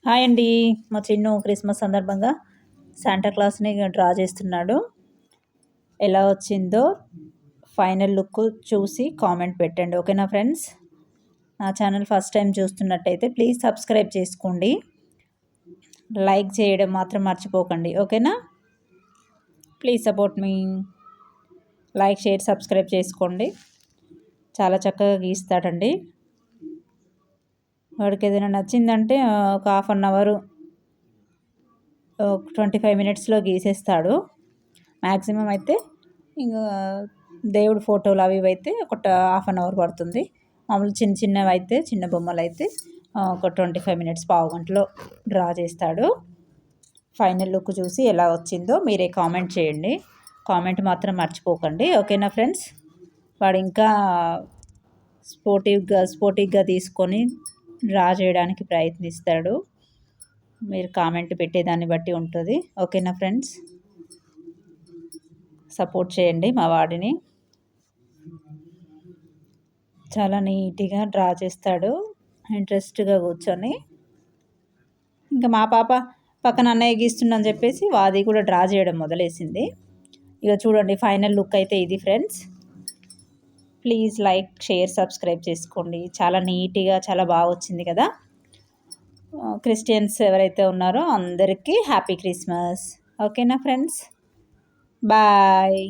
Hi అండి. మా Chinnu Christmas సందర్భంగా శాంటా క్లాస్ని డ్రా చేస్తున్నాడు. ఎలా వచ్చిందో ఫైనల్ లుక్ చూసి కామెంట్ పెట్టండి. ఓకేనా ఫ్రెండ్స్? నా ఛానల్ ఫస్ట్ టైం చూస్తున్నట్టయితే ప్లీజ్ సబ్స్క్రైబ్ చేసుకోండి. లైక్ చేయడం మాత్రం మర్చిపోకండి. ఓకేనా? Please support me. Like, share, subscribe చేసుకోండి. చాలా చక్కగా గీస్తాడండి. వాడికి ఏదైనా నచ్చిందంటే ఒక 1/2 అవర్ 25 మినిట్స్లో గీసేస్తాడు. మ్యాక్సిమం అయితే ఇంకా దేవుడు ఫోటోలు అవి ఇవి అయితే ఒక 1/2 అవర్ పడుతుంది. మామూలు చిన్న చిన్నవి అయితే చిన్న బొమ్మలు అయితే ఒక 25 మినిట్స్, పావు గంటలో డ్రా చేస్తాడు. ఫైనల్ లుక్ చూసి ఎలా వచ్చిందో మీరే కామెంట్ చేయండి. కామెంట్ మాత్రం మర్చిపోకండి. ఓకేనా ఫ్రెండ్స్? వాడు ఇంకా స్పోర్టివ్గా తీసుకొని డ్రా చేయడానికి ప్రయత్నిస్తాడు. మీరు కామెంట్ పెట్టేదాన్ని బట్టి ఉంటుంది. ఓకేనా ఫ్రెండ్స్? సపోర్ట్ చేయండి మా వాడిని. చాలా నీట్గా డ్రా చేస్తాడు, ఇంట్రెస్ట్గా కూర్చొని. ఇంకా మా పాప పక్కన అన్నయ్య గీస్తుందని చెప్పేసి వాది కూడా డ్రా చేయడం మొదలేసింది. ఇక చూడండి, ఫైనల్ లుక్ అయితే ఇది friends. Please like, share, subscribe చేసుకోండి. చాలా నీట్గా చాలా బాగా వచ్చింది కదా. క్రిస్టియన్స్ ఎవరైతే ఉన్నారో అందరికీ హ్యాపీ క్రిస్మస్. ఓకేనా ఫ్రెండ్స్? బాయ్.